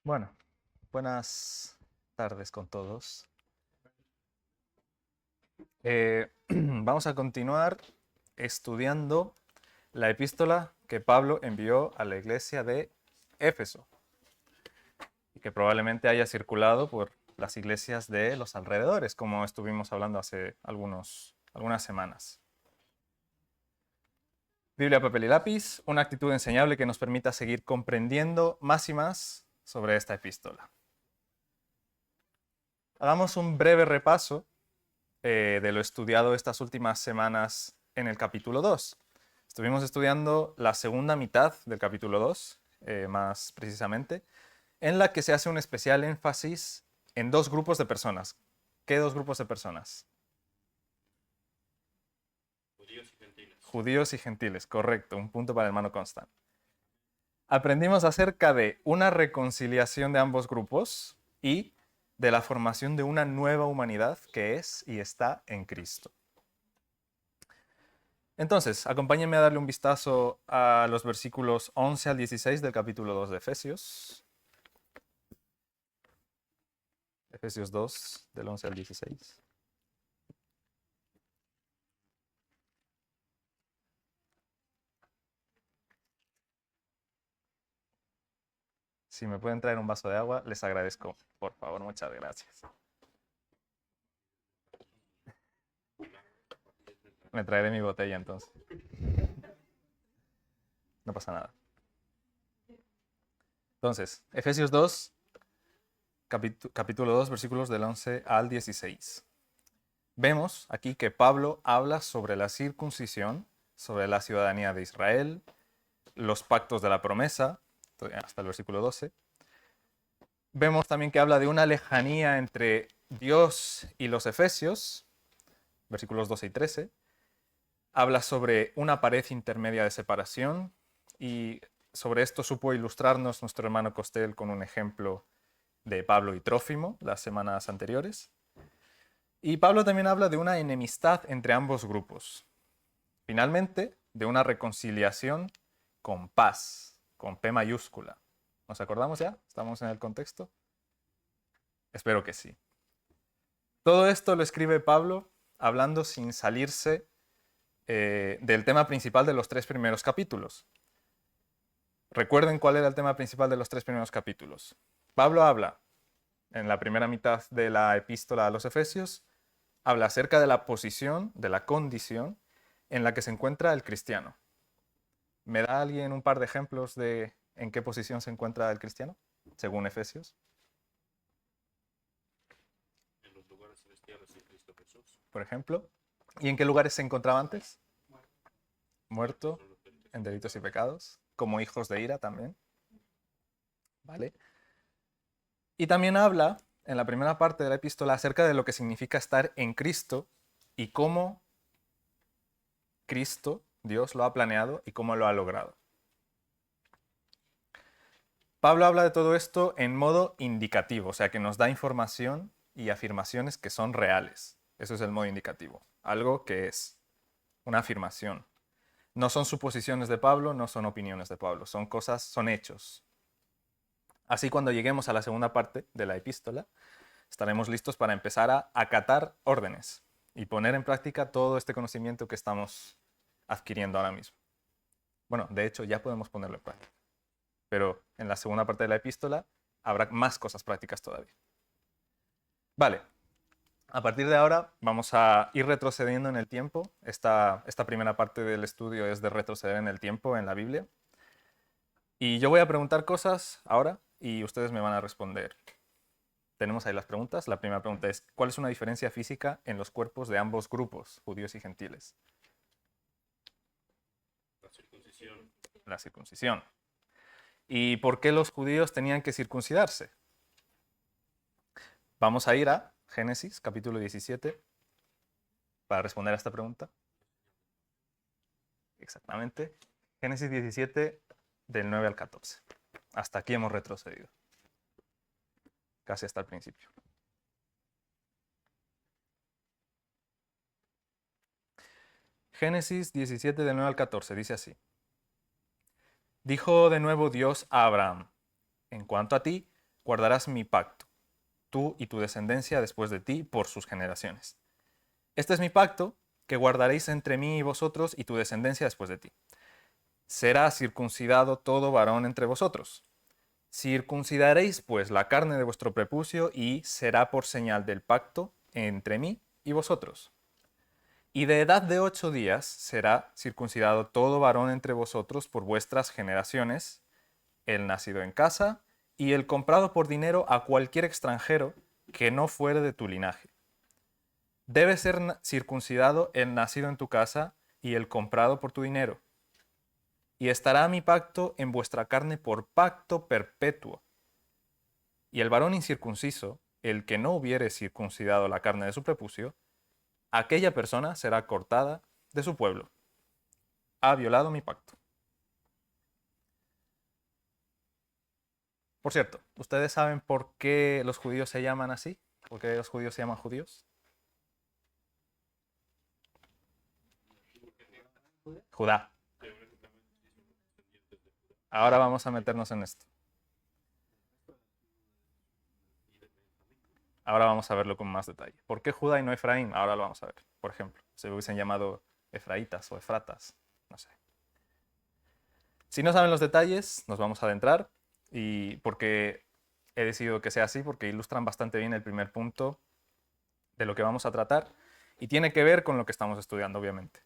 Bueno, buenas tardes con todos. Vamos a continuar estudiando la epístola que Pablo envió a la iglesia de Éfeso y que probablemente haya circulado por las iglesias de los alrededores, como estuvimos hablando hace algunas semanas. Biblia, papel y lápiz, una actitud enseñable que nos permita seguir comprendiendo más y más sobre esta epístola. Hagamos un breve repaso de lo estudiado estas últimas semanas en el capítulo 2. Estuvimos estudiando la segunda mitad del capítulo 2, más precisamente, en la que se hace un especial énfasis en dos grupos de personas. ¿Qué dos grupos de personas? Judíos y gentiles. Judíos y gentiles, correcto, un punto para el hermano Constant. Aprendimos acerca de una reconciliación de ambos grupos y de la formación de una nueva humanidad que es y está en Cristo. Entonces, acompáñenme a darle un vistazo a los versículos 11 al 16 del capítulo 2 de Efesios. Efesios 2, del 11 al 16. Si me pueden traer un vaso de agua, les agradezco. Por favor, muchas gracias. Me traeré mi botella entonces. No pasa nada. Entonces, Efesios 2, capítulo 2, versículos del 11 al 16. Vemos aquí que Pablo habla sobre la circuncisión, sobre la ciudadanía de Israel, los pactos de la promesa, hasta el versículo 12. Vemos también que habla de una lejanía entre Dios y los efesios, versículos 12 y 13. Habla sobre una pared intermedia de separación y sobre esto supo ilustrarnos nuestro hermano Costel con un ejemplo de Pablo y Trófimo las semanas anteriores. Y Pablo también habla de una enemistad entre ambos grupos. Finalmente, de una reconciliación con paz, con P mayúscula. ¿Nos acordamos ya? ¿Estamos en el contexto? Espero que sí. Todo esto lo escribe Pablo hablando sin salirse del tema principal de los tres primeros capítulos. Recuerden cuál era el tema principal de los tres primeros capítulos. Pablo habla, en la primera mitad de la epístola a los Efesios, habla acerca de la posición, de la condición en la que se encuentra el cristiano. ¿Me da alguien un par de ejemplos de en qué posición se encuentra el cristiano, según Efesios? En los lugares celestiales en Cristo Jesús. Por ejemplo. ¿Y en qué lugares se encontraba antes? Muerto Son los delitos en delitos y pecados, como hijos de ira también. ¿Vale? Y también habla en la primera parte de la epístola acerca de lo que significa estar en Cristo y cómo Cristo, Dios, lo ha planeado y cómo lo ha logrado. Pablo habla de todo esto en modo indicativo, o sea que nos da información y afirmaciones que son reales. Eso es el modo indicativo, algo que es una afirmación. No son suposiciones de Pablo, no son opiniones de Pablo, son cosas, son hechos. Así cuando lleguemos a la segunda parte de la epístola, estaremos listos para empezar a acatar órdenes y poner en práctica todo este conocimiento que estamos adquiriendo ahora mismo. Bueno, de hecho ya podemos ponerlo en práctica, pero en la segunda parte de la epístola habrá más cosas prácticas todavía. Vale, a partir de ahora vamos a ir retrocediendo en el tiempo. Esta primera parte del estudio es de retroceder en el tiempo en la Biblia. Y yo voy a preguntar cosas ahora y ustedes me van a responder. Tenemos ahí las preguntas. La primera pregunta es, ¿cuál es una diferencia física en los cuerpos de ambos grupos, judíos y gentiles? La circuncisión. La circuncisión. ¿Y por qué los judíos tenían que circuncidarse? Vamos a ir a Génesis, capítulo 17, para responder a esta pregunta. Exactamente. Génesis 17, del 9 al 14. Hasta aquí hemos retrocedido. Casi hasta el principio. Génesis 17, del 9 al 14, dice así. Dijo de nuevo Dios a Abraham, en cuanto a ti, guardarás mi pacto, tú y tu descendencia después de ti por sus generaciones. Este es mi pacto que guardaréis entre mí y vosotros y tu descendencia después de ti. Será circuncidado todo varón entre vosotros. Circuncidaréis pues la carne de vuestro prepucio y será por señal del pacto entre mí y vosotros. Y de edad de 8 días será circuncidado todo varón entre vosotros por vuestras generaciones, el nacido en casa y el comprado por dinero a cualquier extranjero que no fuere de tu linaje. Debe ser circuncidado el nacido en tu casa y el comprado por tu dinero. Y estará mi pacto en vuestra carne por pacto perpetuo. Y el varón incircunciso, el que no hubiere circuncidado la carne de su prepucio, aquella persona será cortada de su pueblo. Ha violado mi pacto. Por cierto, ¿ustedes saben por qué los judíos se llaman así? ¿Por qué los judíos se llaman judíos? Judá. Ahora vamos a meternos en esto. Ahora vamos a verlo con más detalle. ¿Por qué Judá y no Efraín? Ahora lo vamos a ver. Por ejemplo, se hubiesen llamado Efraitas o Efratas. No sé. Si no saben los detalles, nos vamos a adentrar. Y porque he decidido que sea así, porque ilustran bastante bien el primer punto de lo que vamos a tratar. Y tiene que ver con lo que estamos estudiando, obviamente.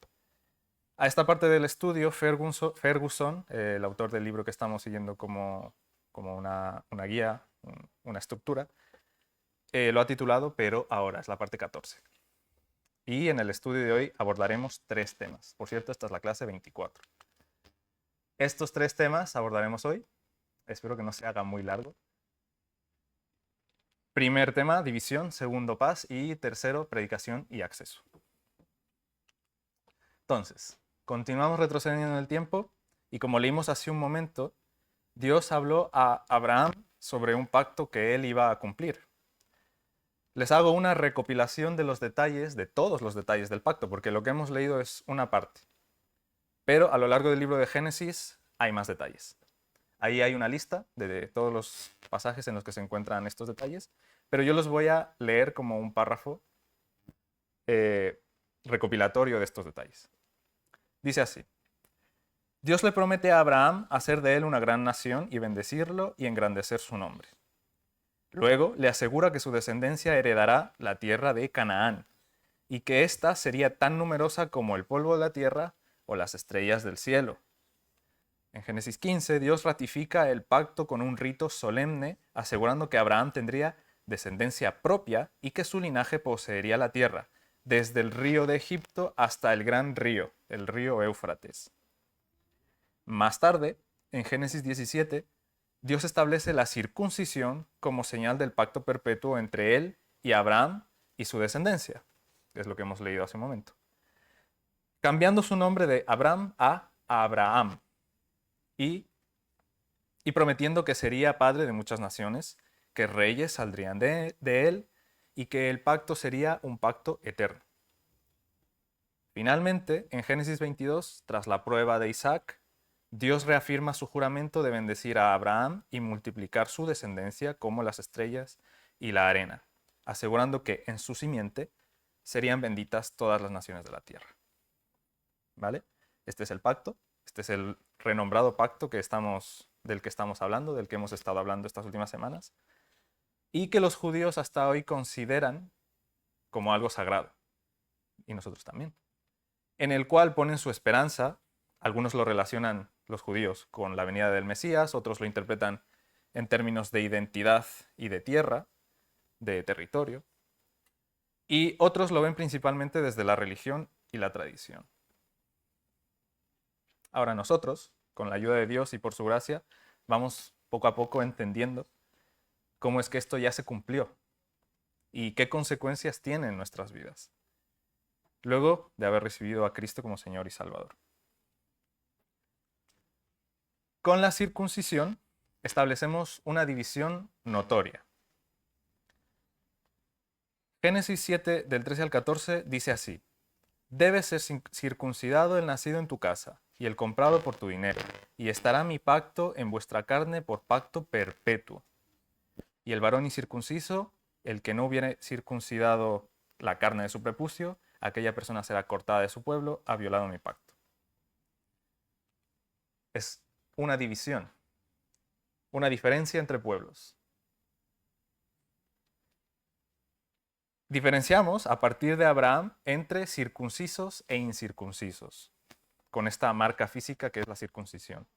A esta parte del estudio, Ferguson, el autor del libro que estamos siguiendo como una guía, una estructura, lo ha titulado Pero ahora, es la parte 14. Y en el estudio de hoy abordaremos 3 temas. Por cierto, esta es la clase 24. Estos 3 temas abordaremos hoy. Espero que no se haga muy largo. Primer tema, división. Segundo, paz. Y tercero, predicación y acceso. Entonces, continuamos retrocediendo en el tiempo. Y como leímos hace un momento, Dios habló a Abraham sobre un pacto que él iba a cumplir. Les hago una recopilación de los detalles, de todos los detalles del pacto, porque lo que hemos leído es una parte. Pero a lo largo del libro de Génesis hay más detalles. Ahí hay una lista de todos los pasajes en los que se encuentran estos detalles, pero yo los voy a leer como un párrafo recopilatorio de estos detalles. Dice así: Dios le promete a Abraham hacer de él una gran nación y bendecirlo y engrandecer su nombre. Luego le asegura que su descendencia heredará la tierra de Canaán y que ésta sería tan numerosa como el polvo de la tierra o las estrellas del cielo. En Génesis 15, Dios ratifica el pacto con un rito solemne, asegurando que Abraham tendría descendencia propia y que su linaje poseería la tierra, desde el río de Egipto hasta el gran río, el río Éufrates. Más tarde, en Génesis 17, Dios establece la circuncisión como señal del pacto perpetuo entre él y Abraham y su descendencia. Es lo que hemos leído hace un momento. Cambiando su nombre de Abraham a Abraham y prometiendo que sería padre de muchas naciones, que reyes saldrían de él y que el pacto sería un pacto eterno. Finalmente, en Génesis 22, tras la prueba de Isaac, Dios reafirma su juramento de bendecir a Abraham y multiplicar su descendencia como las estrellas y la arena, asegurando que en su simiente serían benditas todas las naciones de la tierra. ¿Vale? Este es el pacto, este es el renombrado pacto del que estamos hablando, del que hemos estado hablando estas últimas semanas, y que los judíos hasta hoy consideran como algo sagrado, y nosotros también, en el cual ponen su esperanza. Algunos lo relacionan, los judíos, con la venida del Mesías, otros lo interpretan en términos de identidad y de tierra, de territorio, y otros lo ven principalmente desde la religión y la tradición. Ahora nosotros, con la ayuda de Dios y por su gracia, vamos poco a poco entendiendo cómo es que esto ya se cumplió y qué consecuencias tiene en nuestras vidas, luego de haber recibido a Cristo como Señor y Salvador. Con la circuncisión establecemos una división notoria. Génesis 7, del 13 al 14, dice así: Debe ser circuncidado el nacido en tu casa y el comprado por tu dinero, y estará mi pacto en vuestra carne por pacto perpetuo. Y el varón incircunciso, el que no hubiere circuncidado la carne de su prepucio, aquella persona será cortada de su pueblo, ha violado mi pacto. Es una división, una diferencia entre pueblos. Diferenciamos a partir de Abraham entre circuncisos e incircuncisos, con esta marca física que es la circuncisión.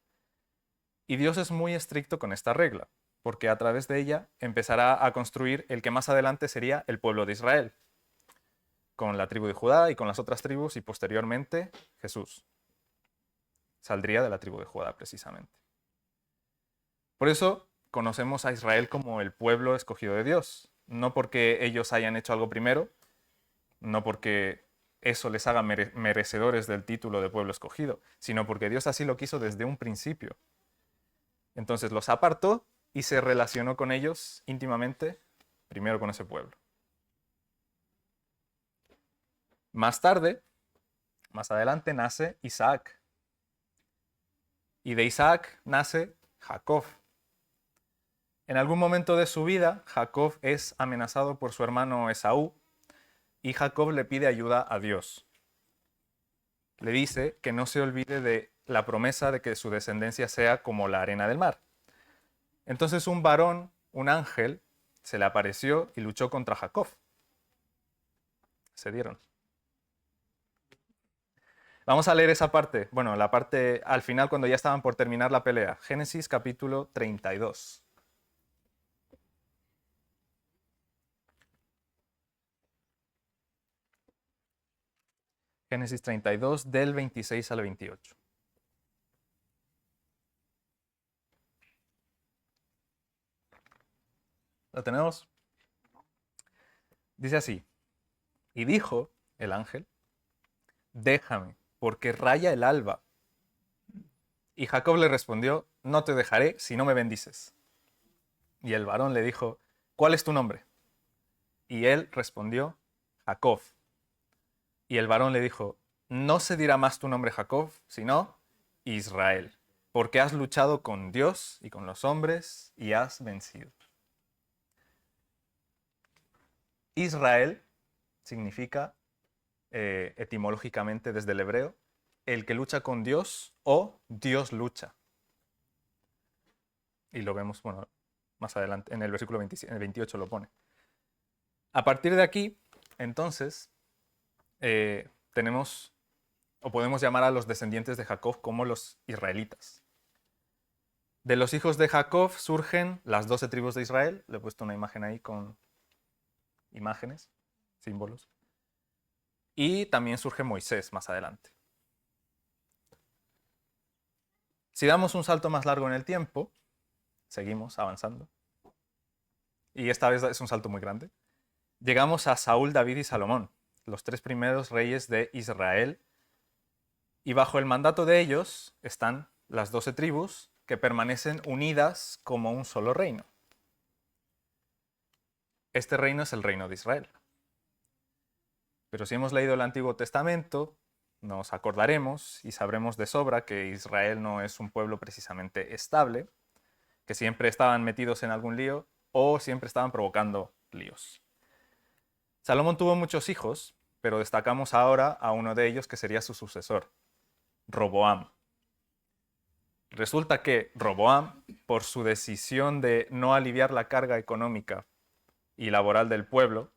Y Dios es muy estricto con esta regla, porque a través de ella empezará a construir el que más adelante sería el pueblo de Israel, con la tribu de Judá y con las otras tribus, y posteriormente Jesús. Saldría de la tribu de Judá precisamente. Por eso conocemos a Israel como el pueblo escogido de Dios, no porque ellos hayan hecho algo primero, no porque eso les haga merecedores del título de pueblo escogido, sino porque Dios así lo quiso desde un principio. Entonces los apartó y se relacionó con ellos íntimamente, primero con ese pueblo. Más tarde, más adelante, nace Isaac. Y de Isaac nace Jacob. En algún momento de su vida, Jacob es amenazado por su hermano Esaú y Jacob le pide ayuda a Dios. Le dice que no se olvide de la promesa de que su descendencia sea como la arena del mar. Entonces un varón, un ángel, se le apareció y luchó contra Jacob. Se dieron. Vamos a leer esa parte, bueno, la parte al final cuando ya estaban por terminar la pelea. Génesis capítulo 32. Génesis 32 del 26 al 28. ¿Lo tenemos? Dice así, y dijo el ángel, déjame, porque raya el alba. Y Jacob le respondió, no te dejaré si no me bendices. Y el varón le dijo, ¿cuál es tu nombre? Y él respondió, Jacob. Y el varón le dijo, no se dirá más tu nombre Jacob, sino Israel, porque has luchado con Dios y con los hombres y has vencido. Israel significa etimológicamente desde el hebreo el que lucha con Dios o Dios lucha. Y lo vemos, bueno, más adelante, en el versículo 28 lo pone. A partir de aquí, entonces, tenemos, o podemos llamar a los descendientes de Jacob como los israelitas. De los hijos de Jacob surgen las 12 tribus de Israel. Le he puesto una imagen ahí con imágenes, símbolos. Y también surge Moisés más adelante. Si damos un salto más largo en el tiempo, seguimos avanzando. Y esta vez es un salto muy grande. Llegamos a Saúl, David y Salomón, los 3 primeros reyes de Israel. Y bajo el mandato de ellos están las 12 tribus que permanecen unidas como un solo reino. Este reino es el reino de Israel. Pero si hemos leído el Antiguo Testamento, nos acordaremos y sabremos de sobra que Israel no es un pueblo precisamente estable, que siempre estaban metidos en algún lío o siempre estaban provocando líos. Salomón tuvo muchos hijos, pero destacamos ahora a uno de ellos que sería su sucesor, Roboam. Resulta que Roboam, por su decisión de no aliviar la carga económica y laboral del pueblo,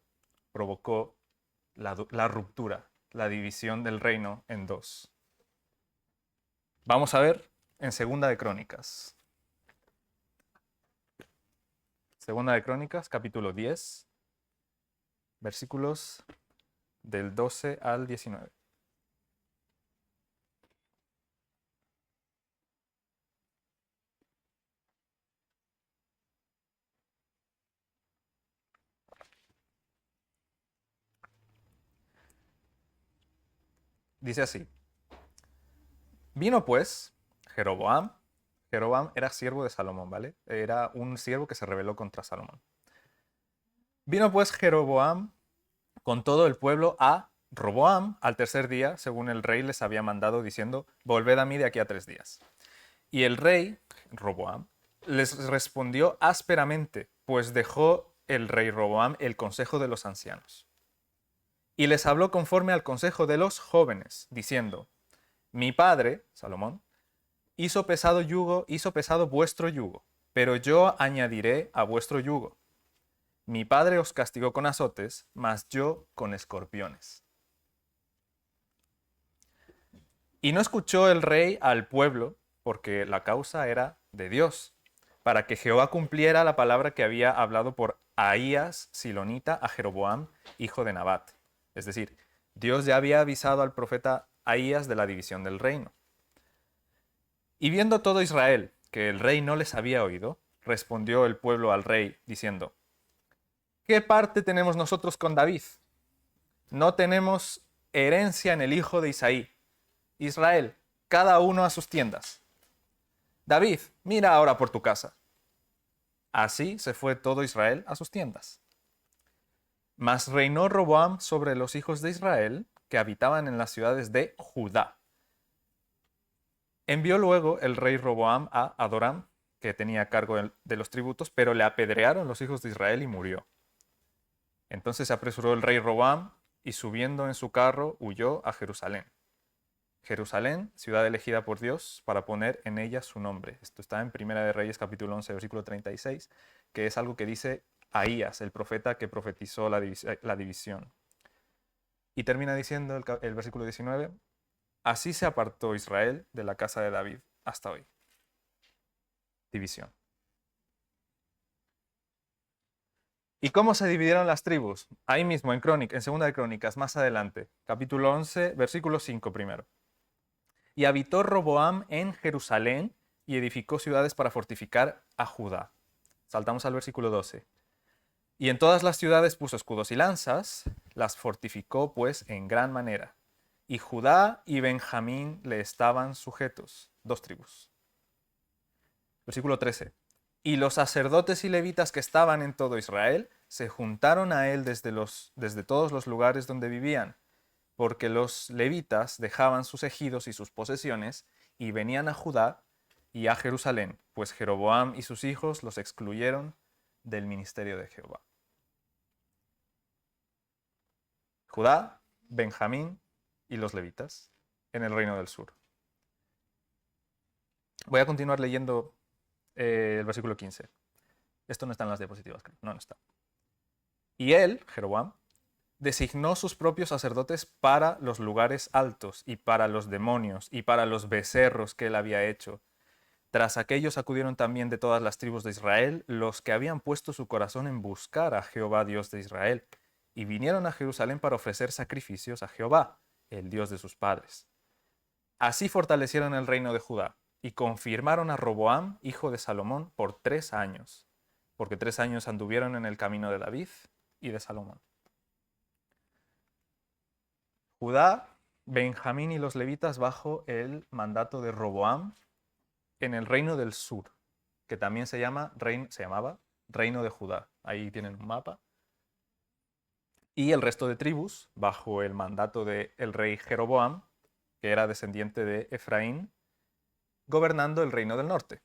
provocó la ruptura, la división del reino en dos. Vamos a ver en Segunda de Crónicas. Segunda de Crónicas, capítulo 10, versículos del 12 al 19. Dice así, vino pues Jeroboam era siervo de Salomón, ¿vale? Era un siervo que se rebeló contra Salomón. Vino pues Jeroboam con todo el pueblo a Roboam al tercer día, según el rey les había mandado, diciendo, volved a mí de aquí a 3 días. Y el rey, Roboam, les respondió ásperamente pues dejó el rey Roboam el consejo de los ancianos. Y les habló conforme al consejo de los jóvenes, diciendo: Mi padre, Salomón, hizo pesado vuestro yugo, pero yo añadiré a vuestro yugo. Mi padre os castigó con azotes, mas yo con escorpiones. Y no escuchó el rey al pueblo, porque la causa era de Dios, para que Jehová cumpliera la palabra que había hablado por Ahías silonita a Jeroboam, hijo de Nabat. Es decir, Dios ya había avisado al profeta Ahías de la división del reino. Y viendo todo Israel que el rey no les había oído, respondió el pueblo al rey, diciendo: ¿Qué parte tenemos nosotros con David? No tenemos herencia en el hijo de Isaí. Israel, cada uno a sus tiendas. David, mira ahora por tu casa. Así se fue todo Israel a sus tiendas. Mas reinó Roboam sobre los hijos de Israel que habitaban en las ciudades de Judá. Envió luego el rey Roboam a Adoram, que tenía cargo de los tributos, pero le apedrearon los hijos de Israel y murió. Entonces se apresuró el rey Roboam y subiendo en su carro huyó a Jerusalén. Jerusalén, ciudad elegida por Dios para poner en ella su nombre. Esto está en Primera de Reyes capítulo 11, versículo 36, que es algo que dice Ahías, el profeta que profetizó la división. Y termina diciendo el versículo 19: Así se apartó Israel de la casa de David hasta hoy. División. ¿Y cómo se dividieron las tribus? Ahí mismo, en Segunda de Crónicas, más adelante, capítulo 11, versículo 5 primero. Y habitó Roboam en Jerusalén y edificó ciudades para fortificar a Judá. Saltamos al versículo 12. Y en todas las ciudades puso escudos y lanzas, las fortificó pues en gran manera. Y Judá y Benjamín le estaban sujetos, dos tribus. Versículo 13. Y los sacerdotes y levitas que estaban en todo Israel se juntaron a él desde todos los lugares donde vivían, porque los levitas dejaban sus ejidos y sus posesiones y venían a Judá y a Jerusalén, pues Jeroboam y sus hijos los excluyeron del ministerio de Jehová. Judá, Benjamín y los levitas en el reino del sur. Voy a continuar leyendo el versículo 15. Esto no está en las diapositivas, creo. No está. Y él, Jeroboam, designó sus propios sacerdotes para los lugares altos y para los demonios y para los becerros que él había hecho. Tras aquellos acudieron también de todas las tribus de Israel los que habían puesto su corazón en buscar a Jehová, Dios de Israel, y vinieron a Jerusalén para ofrecer sacrificios a Jehová, el Dios de sus padres. Así fortalecieron el reino de Judá y confirmaron a Roboam, hijo de Salomón, por 3 años, porque 3 años anduvieron en el camino de David y de Salomón. Judá, Benjamín y los levitas bajo el mandato de Roboam en el reino del sur, que también se llamaba Reino de Judá. Ahí tienen un mapa. Y el resto de tribus bajo el mandato del rey Jeroboam, que era descendiente de Efraín, gobernando el reino del norte,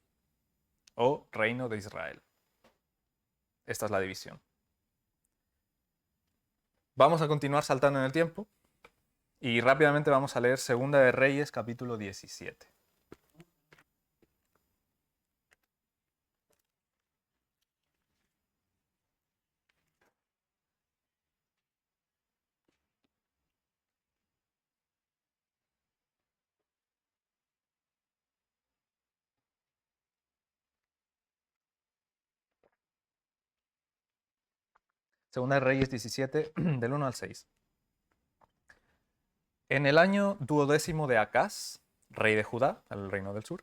o reino de Israel. Esta es la división. Vamos a continuar saltando en el tiempo y rápidamente vamos a leer Segunda de Reyes, capítulo 17. Segunda de Reyes 17, del 1 al 6. En el año 12º de Acaz, rey de Judá, el reino del sur,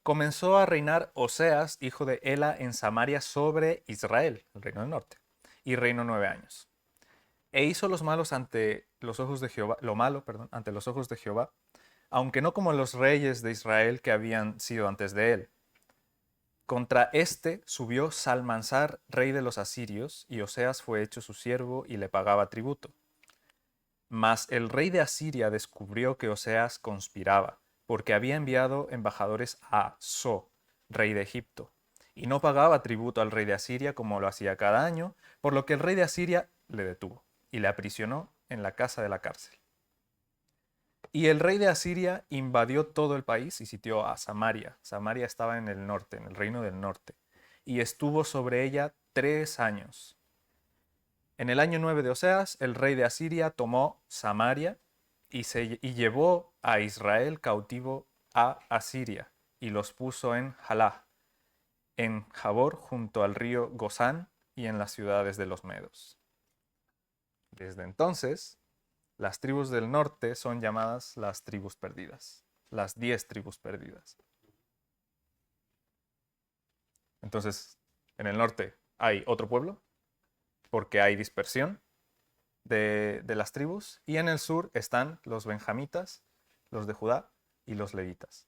comenzó a reinar Oseas, hijo de Ela, en Samaria sobre Israel, el reino del norte, y reinó 9 años. E hizo lo malo ante los ojos de Jehová, aunque no como los reyes de Israel que habían sido antes de él. Contra este subió Salmansar, rey de los asirios, y Oseas fue hecho su siervo y le pagaba tributo. Mas el rey de Asiria descubrió que Oseas conspiraba, porque había enviado embajadores a So, rey de Egipto, y no pagaba tributo al rey de Asiria como lo hacía cada año, por lo que el rey de Asiria le detuvo y le aprisionó en la casa de la cárcel. Y el rey de Asiria invadió todo el país y sitió a Samaria. Samaria estaba en el norte, en el reino del norte, y estuvo sobre ella 3 años. En el año 9 de Oseas, el rey de Asiria tomó Samaria y llevó a Israel cautivo a Asiria y los puso en Jalá, en Jabor, junto al río Gozán y en las ciudades de los medos. Desde entonces, las tribus del norte son llamadas las tribus perdidas, las 10 tribus perdidas. Entonces, en el norte hay otro pueblo, porque hay dispersión de las tribus, y en el sur están los benjamitas, los de Judá y los levitas.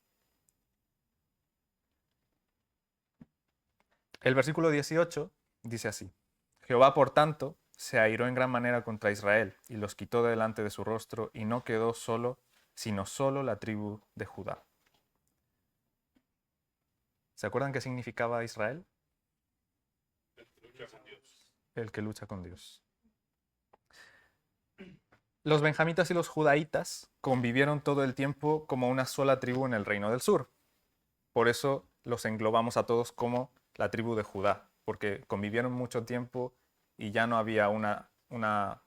El versículo 18 dice así: Jehová, por tanto, se airó en gran manera contra Israel, y los quitó delante de su rostro, y no quedó solo, sino solo la tribu de Judá. ¿Se acuerdan qué significaba Israel? Lucha con Dios. El que lucha con Dios. Los benjamitas y los judaítas convivieron todo el tiempo como una sola tribu en el reino del sur. Por eso los englobamos a todos como la tribu de Judá, porque convivieron mucho tiempo y ya no había una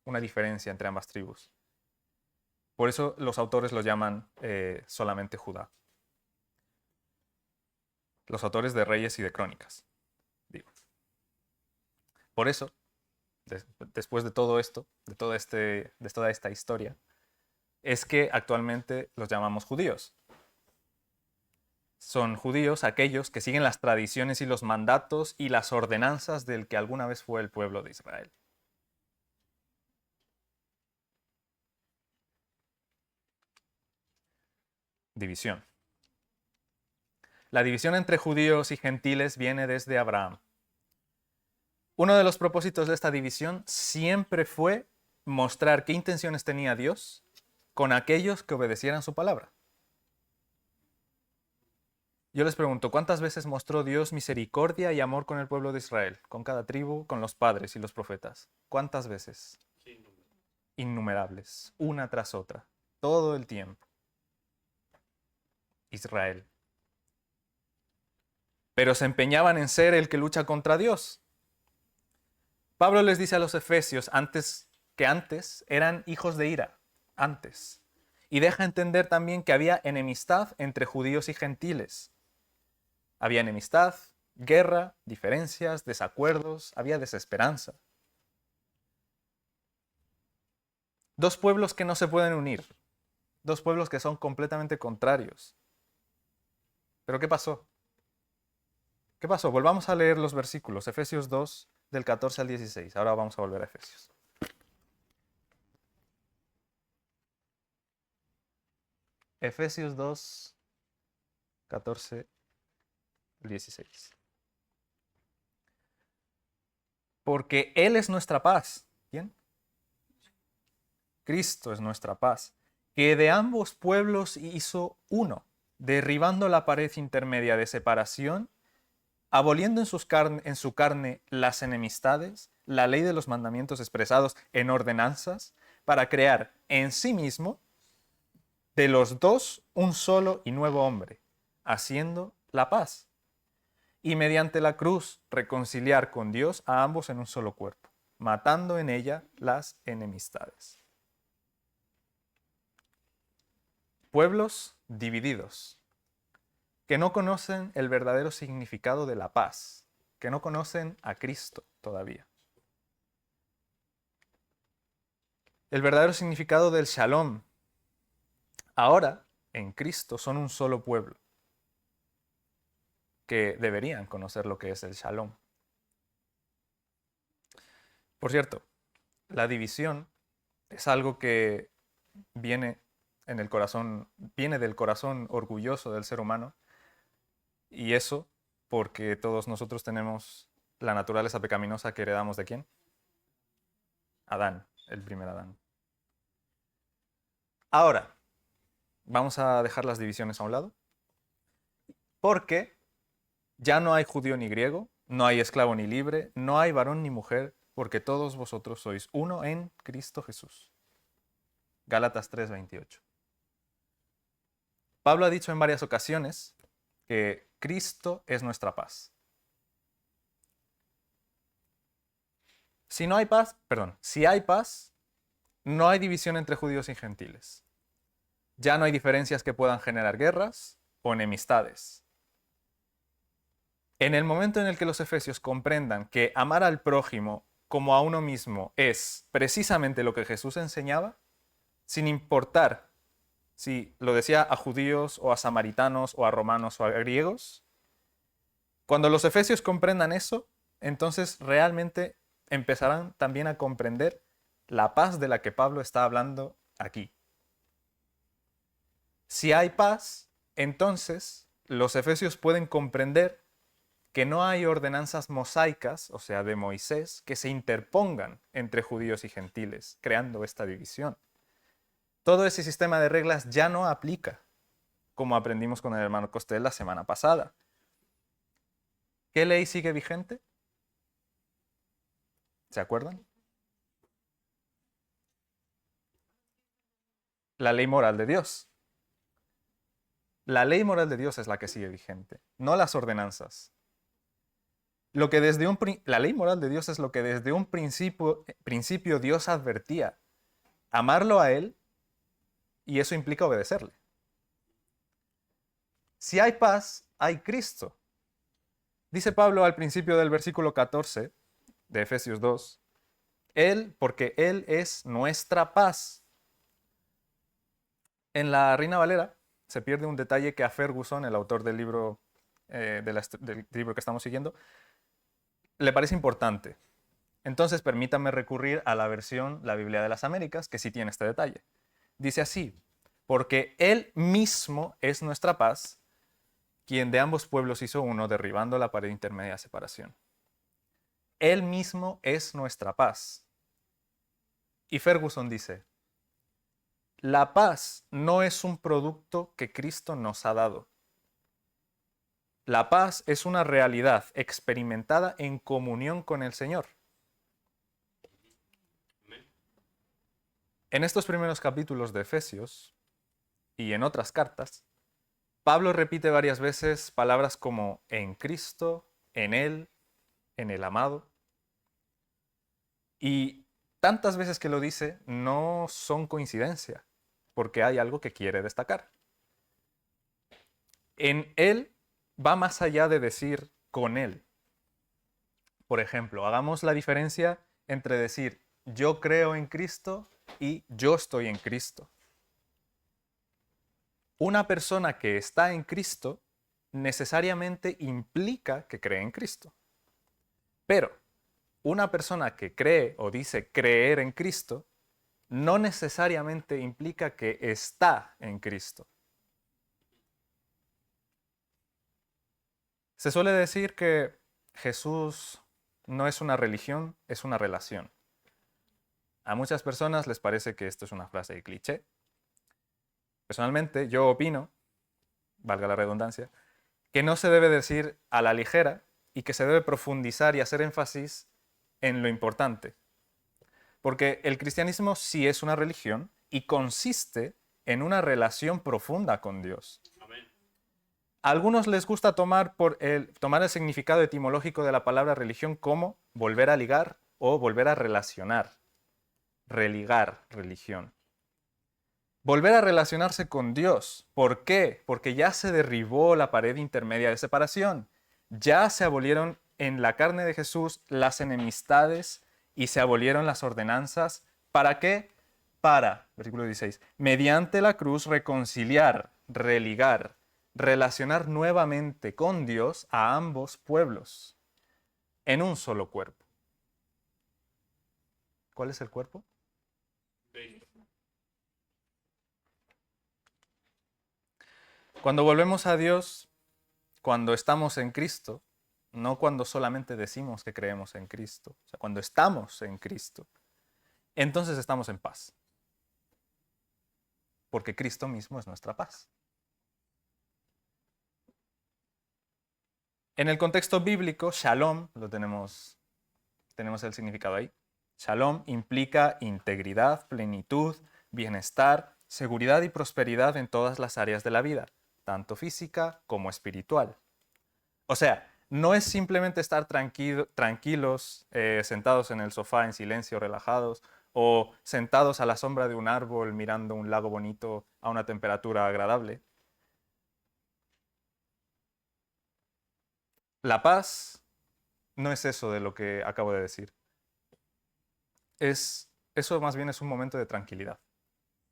diferencia entre ambas tribus. Por eso los autores los llaman solamente Judá. Los autores de Reyes y de Crónicas, digo. Por eso, después de todo esto, de toda esta historia, es que actualmente los llamamos judíos. Son judíos aquellos que siguen las tradiciones y los mandatos y las ordenanzas del que alguna vez fue el pueblo de Israel. División. La división entre judíos y gentiles viene desde Abraham. Uno de los propósitos de esta división siempre fue mostrar qué intenciones tenía Dios con aquellos que obedecieran su palabra. Yo les pregunto, ¿cuántas veces mostró Dios misericordia y amor con el pueblo de Israel? Con cada tribu, con los padres y los profetas. ¿Cuántas veces? Sí, no. Innumerables, una tras otra, todo el tiempo. Israel. Pero se empeñaban en ser el que lucha contra Dios. Pablo les dice a los efesios que antes eran hijos de ira, antes. Y deja entender también que había enemistad entre judíos y gentiles. Había enemistad, guerra, diferencias, desacuerdos, había desesperanza. Dos pueblos que no se pueden unir, dos pueblos que son completamente contrarios. ¿Pero qué pasó? ¿Qué pasó? Volvamos a leer los versículos, Efesios 2, del 14 al 16. Ahora vamos a volver a Efesios. Efesios 2, 14 al 16. Porque Él es nuestra paz. ¿Quién? Cristo es nuestra paz, que de ambos pueblos hizo uno, derribando la pared intermedia de separación, aboliendo en su carne las enemistades, la ley de los mandamientos expresados en ordenanzas, para crear en sí mismo de los dos un solo y nuevo hombre, haciendo la paz, y mediante la cruz reconciliar con Dios a ambos en un solo cuerpo, matando en ella las enemistades. Pueblos divididos, que no conocen el verdadero significado de la paz, que no conocen a Cristo todavía. El verdadero significado del Shalom. Ahora, en Cristo, son un solo pueblo, que deberían conocer lo que es el Shalom. Por cierto, la división es algo que viene del corazón orgulloso del ser humano, y eso porque todos nosotros tenemos la naturaleza pecaminosa que heredamos ¿de quién? Adán, el primer Adán. Ahora, vamos a dejar las divisiones a un lado, porque Ya no hay judío ni griego, no hay esclavo ni libre, no hay varón ni mujer, porque todos vosotros sois uno en Cristo Jesús. Gálatas 3:28. Pablo ha dicho en varias ocasiones que Cristo es nuestra paz. Si hay paz, no hay división entre judíos y gentiles. Ya no hay diferencias que puedan generar guerras o enemistades. En el momento en el que los efesios comprendan que amar al prójimo como a uno mismo es precisamente lo que Jesús enseñaba, sin importar si lo decía a judíos o a samaritanos o a romanos o a griegos, cuando los efesios comprendan eso, entonces realmente empezarán también a comprender la paz de la que Pablo está hablando aquí. Si hay paz, entonces los efesios pueden comprender que no hay ordenanzas mosaicas, o sea, de Moisés, que se interpongan entre judíos y gentiles, creando esta división. Todo ese sistema de reglas ya no aplica, como aprendimos con el hermano Costel la semana pasada. ¿Qué ley sigue vigente? ¿Se acuerdan? La ley moral de Dios. La ley moral de Dios es la que sigue vigente, no las ordenanzas. La ley moral de Dios es lo que desde un principio Dios advertía. Amarlo a Él, y eso implica obedecerle. Si hay paz, hay Cristo. Dice Pablo al principio del versículo 14 de Efesios 2, porque Él es nuestra paz. En la Reina Valera se pierde un detalle que a Ferguson, el autor del libro, del libro que estamos siguiendo, le parece importante. Entonces permítame recurrir a la versión, la Biblia de las Américas, que sí tiene este detalle. Dice así: porque Él mismo es nuestra paz, quien de ambos pueblos hizo uno, derribando la pared intermedia de separación. Él mismo es nuestra paz. Y Ferguson dice: la paz no es un producto que Cristo nos ha dado. La paz es una realidad experimentada en comunión con el Señor. En estos primeros capítulos de Efesios y en otras cartas, Pablo repite varias veces palabras como en Cristo, en Él, en el amado. Y tantas veces que lo dice no son coincidencia, porque hay algo que quiere destacar. En Él va más allá de decir con Él. Por ejemplo, hagamos la diferencia entre decir yo creo en Cristo y yo estoy en Cristo. Una persona que está en Cristo necesariamente implica que cree en Cristo. Pero una persona que cree o dice creer en Cristo no necesariamente implica que está en Cristo. Se suele decir que Jesús no es una religión, es una relación. A muchas personas les parece que esto es una frase de cliché. Personalmente, yo opino, valga la redundancia, que no se debe decir a la ligera y que se debe profundizar y hacer énfasis en lo importante. Porque el cristianismo sí es una religión y consiste en una relación profunda con Dios. Amén. A algunos les gusta tomar el significado etimológico de la palabra religión como volver a ligar o volver a relacionar. Religar, religión. Volver a relacionarse con Dios. ¿Por qué? Porque ya se derribó la pared intermedia de separación. Ya se abolieron en la carne de Jesús las enemistades y se abolieron las ordenanzas. ¿Para qué? Para, versículo 16, mediante la cruz reconciliar, religar, relacionar nuevamente con Dios a ambos pueblos en un solo cuerpo. ¿Cuál es el cuerpo? Cristo. Cuando volvemos a Dios, cuando estamos en Cristo, no cuando solamente decimos que creemos en Cristo, o sea, cuando estamos en Cristo, entonces estamos en paz. Porque Cristo mismo es nuestra paz. En el contexto bíblico, shalom, tenemos el significado ahí. Shalom implica integridad, plenitud, bienestar, seguridad y prosperidad en todas las áreas de la vida, tanto física como espiritual. O sea, no es simplemente estar tranquilos, sentados en el sofá en silencio, relajados, o sentados a la sombra de un árbol mirando un lago bonito a una temperatura agradable. La paz no es eso de lo que acabo de decir. Eso más bien es un momento de tranquilidad,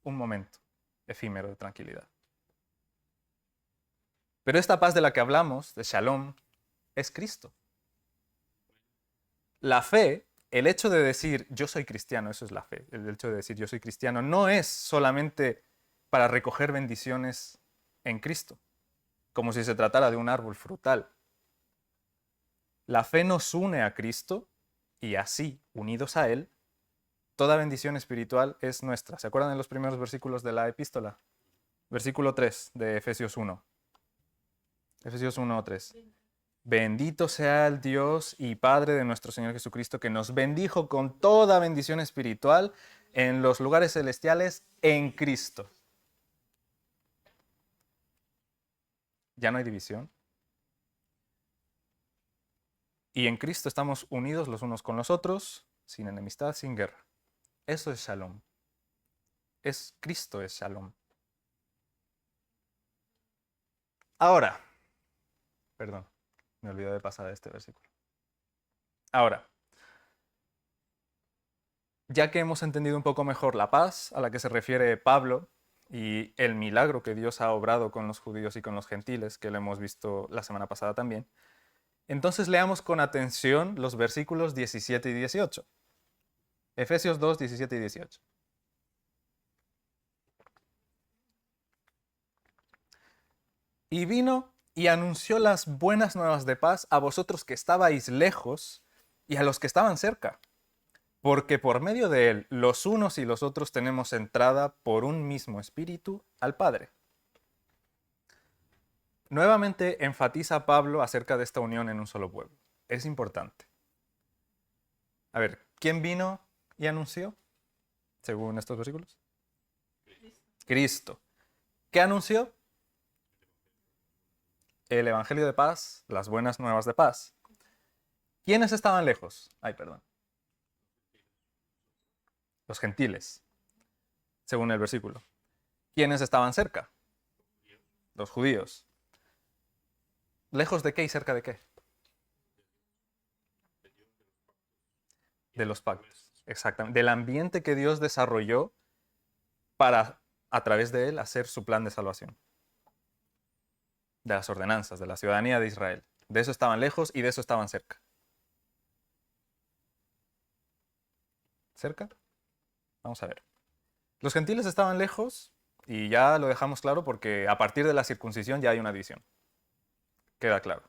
un momento efímero de tranquilidad. Pero esta paz de la que hablamos, de Shalom, es Cristo. La fe, el hecho de decir yo soy cristiano, eso es la fe, el hecho de decir yo soy cristiano, no es solamente para recoger bendiciones en Cristo, como si se tratara de un árbol frutal. La fe nos une a Cristo y así, unidos a Él, toda bendición espiritual es nuestra. ¿Se acuerdan de los primeros versículos de la epístola? Versículo 3 de Efesios 1. Efesios 1, 3. Bendito sea el Dios y Padre de nuestro Señor Jesucristo, que nos bendijo con toda bendición espiritual en los lugares celestiales en Cristo. Ya no hay división. Y en Cristo estamos unidos los unos con los otros, sin enemistad, sin guerra. Eso es Shalom. Cristo es Shalom. Ahora, perdón, me olvidé de pasar a este versículo. Ahora, ya que hemos entendido un poco mejor la paz a la que se refiere Pablo y el milagro que Dios ha obrado con los judíos y con los gentiles, que lo hemos visto la semana pasada también, entonces leamos con atención los versículos 17 y 18. Efesios 2, 17 y 18. Y vino y anunció las buenas nuevas de paz a vosotros que estabais lejos y a los que estaban cerca, porque por medio de él los unos y los otros tenemos entrada por un mismo espíritu al Padre. Nuevamente enfatiza Pablo acerca de esta unión en un solo pueblo. Es importante. A ver, ¿quién vino y anunció? Según estos versículos. Cristo. ¿Qué anunció? El Evangelio de paz, las buenas nuevas de paz. ¿Quiénes estaban lejos? Ay, perdón. Los gentiles, según el versículo. ¿Quiénes estaban cerca? Los judíos. ¿Lejos de qué y cerca de qué? De los pactos. Exactamente. Del ambiente que Dios desarrolló para, a través de él, hacer su plan de salvación. De las ordenanzas, de la ciudadanía de Israel. De eso estaban lejos y de eso estaban cerca. ¿Cerca? Vamos a ver. Los gentiles estaban lejos y ya lo dejamos claro porque a partir de la circuncisión ya hay una división. Queda claro.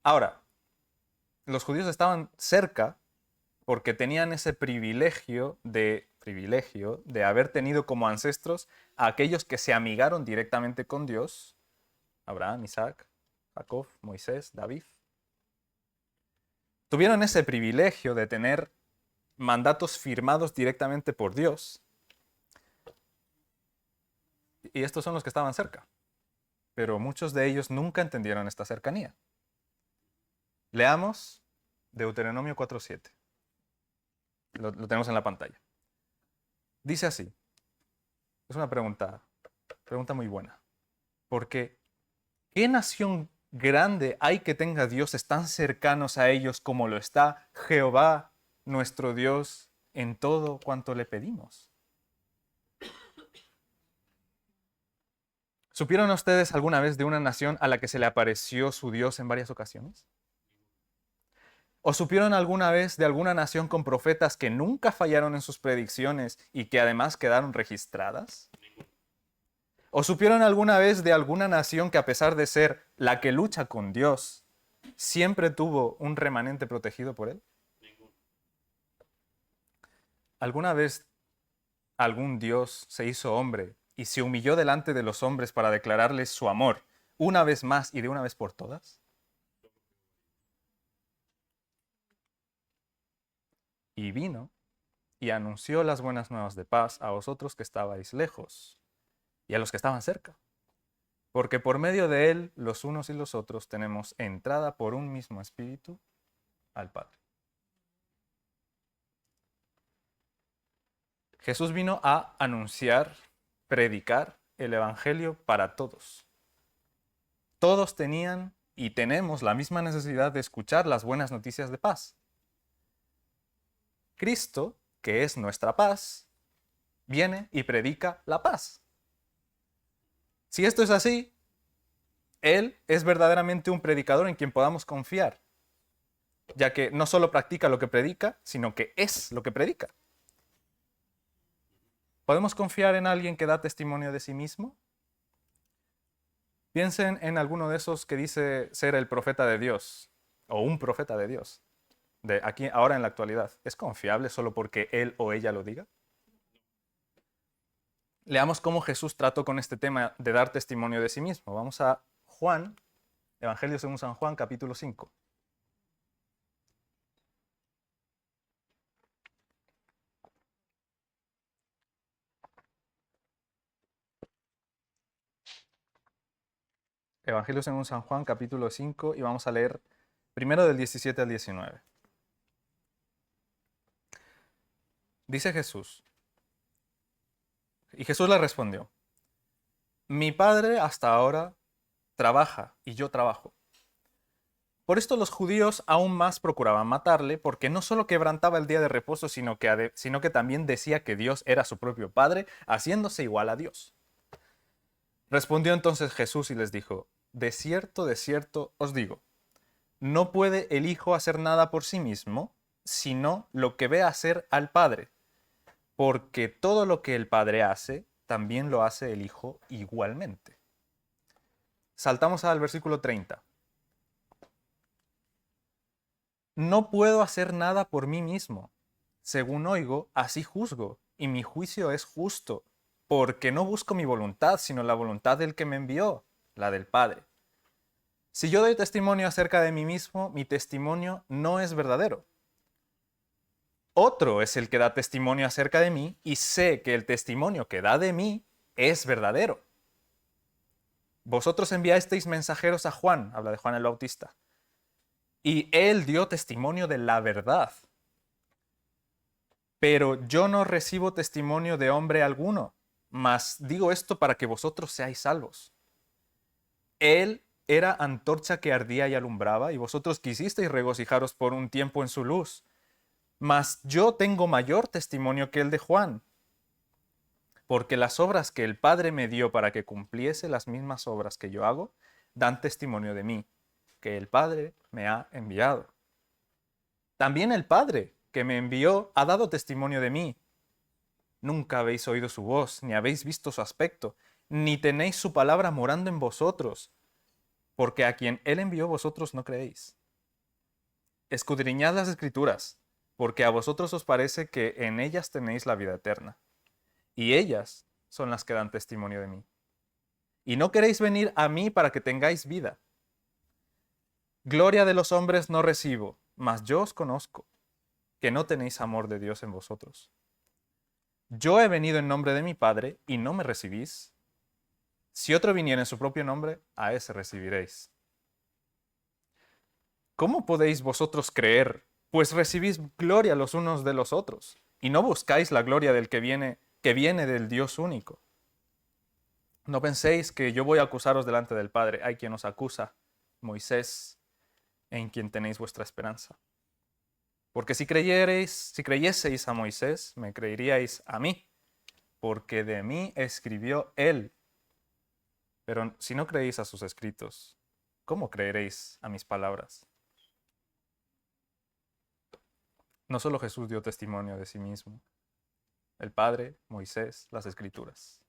Ahora, los judíos estaban cerca porque tenían ese privilegio de haber tenido como ancestros a aquellos que se amigaron directamente con Dios: Abraham, Isaac, Jacob, Moisés, David. Tuvieron ese privilegio de tener mandatos firmados directamente por Dios. Y estos son los que estaban cerca. Pero muchos de ellos nunca entendieron esta cercanía. Leamos Deuteronomio 4:7. Lo tenemos en la pantalla. Dice así. Es una pregunta muy buena. Porque ¿qué nación grande hay que tenga dioses tan cercanos a ellos como lo está Jehová, nuestro Dios, en todo cuanto le pedimos? ¿Supieron ustedes alguna vez de una nación a la que se le apareció su Dios en varias ocasiones? ¿O supieron alguna vez de alguna nación con profetas que nunca fallaron en sus predicciones y que además quedaron registradas? ¿O supieron alguna vez de alguna nación que, a pesar de ser la que lucha con Dios, siempre tuvo un remanente protegido por él? ¿Alguna vez algún Dios se hizo hombre y se humilló delante de los hombres para declararles su amor una vez más y de una vez por todas? y vino y anunció las buenas nuevas de paz a vosotros que estabais lejos y a los que estaban cerca. Porque por medio de él, los unos y los otros tenemos entrada por un mismo espíritu al Padre. Jesús vino a anunciar, predicar el Evangelio para todos. Todos tenían y tenemos la misma necesidad de escuchar las buenas noticias de paz. Cristo, que es nuestra paz, viene y predica la paz. Si esto es así, Él es verdaderamente un predicador en quien podamos confiar, ya que no solo practica lo que predica, sino que es lo que predica. ¿Podemos confiar en alguien que da testimonio de sí mismo? Piensen en alguno de esos que dice ser el profeta de Dios, o un profeta de Dios, de aquí, ahora en la actualidad. ¿Es confiable solo porque él o ella lo diga? Leamos cómo Jesús trató con este tema de dar testimonio de sí mismo. Vamos a Juan, Evangelio según San Juan, capítulo 5. Evangelio según San Juan, capítulo 5, y vamos a leer primero del 17 al 19. Dice Jesús, y Jesús le respondió, mi Padre hasta ahora trabaja y yo trabajo. Por esto los judíos aún más procuraban matarle, porque no solo quebrantaba el día de reposo, sino que también decía que Dios era su propio Padre, haciéndose igual a Dios. Respondió entonces Jesús y les dijo, de cierto os digo, no puede el Hijo hacer nada por sí mismo, sino lo que ve hacer al Padre, porque todo lo que el Padre hace, también lo hace el Hijo igualmente. Saltamos al versículo 30. No puedo hacer nada por mí mismo. Según oigo, así juzgo, y mi juicio es justo, porque no busco mi voluntad, sino la voluntad del que me envió, la del Padre. Si yo doy testimonio acerca de mí mismo, mi testimonio no es verdadero. Otro es el que da testimonio acerca de mí, y sé que el testimonio que da de mí es verdadero. Vosotros enviasteis mensajeros a Juan, habla de Juan el Bautista, y él dio testimonio de la verdad. Pero yo no recibo testimonio de hombre alguno, mas digo esto para que vosotros seáis salvos. Él era antorcha que ardía y alumbraba, y vosotros quisisteis regocijaros por un tiempo en su luz. Mas yo tengo mayor testimonio que el de Juan, porque las obras que el Padre me dio para que cumpliese las mismas obras que yo hago, dan testimonio de mí, que el Padre me ha enviado. También el Padre que me envió ha dado testimonio de mí. Nunca habéis oído su voz, ni habéis visto su aspecto, ni tenéis su palabra morando en vosotros, porque a quien él envió vosotros no creéis. Escudriñad las Escrituras, porque a vosotros os parece que en ellas tenéis la vida eterna, y ellas son las que dan testimonio de mí. Y no queréis venir a mí para que tengáis vida. Gloria de los hombres no recibo, mas yo os conozco, que no tenéis amor de Dios en vosotros. Yo he venido en nombre de mi Padre, y no me recibís. Si otro viniera en su propio nombre, a ese recibiréis. ¿Cómo podéis vosotros creer? Pues recibís gloria los unos de los otros, y no buscáis la gloria del que viene del Dios único. No penséis que yo voy a acusaros delante del Padre. Hay quien os acusa, Moisés, en quien tenéis vuestra esperanza. Porque si creyeseis a Moisés, me creeríais a mí, porque de mí escribió él. Pero si no creéis a sus escritos, ¿cómo creeréis a mis palabras? No solo Jesús dio testimonio de sí mismo, el Padre, Moisés, las Escrituras.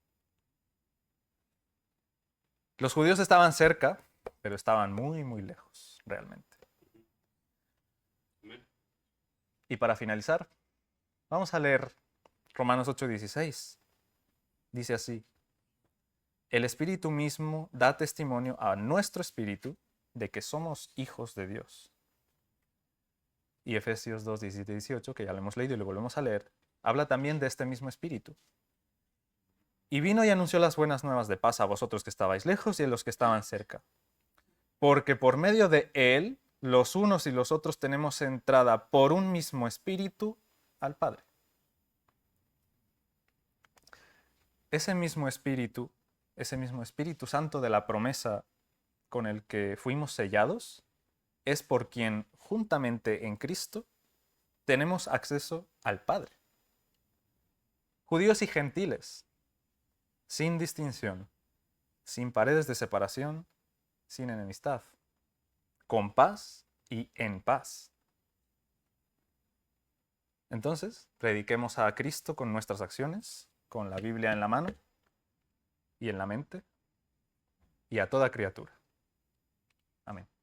Los judíos estaban cerca, pero estaban muy, muy lejos, realmente. Y para finalizar, vamos a leer Romanos 8:16. Dice así, el Espíritu mismo da testimonio a nuestro espíritu de que somos hijos de Dios. y Efesios 2, 17 y 18, que ya lo hemos leído y lo volvemos a leer, habla también de este mismo espíritu. Y vino y anunció las buenas nuevas de paz a vosotros que estabais lejos y a los que estaban cerca. Porque por medio de él, los unos y los otros tenemos entrada por un mismo espíritu al Padre. Ese mismo Espíritu Santo de la promesa con el que fuimos sellados, es por quien juntamente en Cristo tenemos acceso al Padre. Judíos y gentiles, sin distinción, sin paredes de separación, sin enemistad, con paz y en paz. Entonces, prediquemos a Cristo con nuestras acciones, con la Biblia en la mano y en la mente, y a toda criatura. Amén.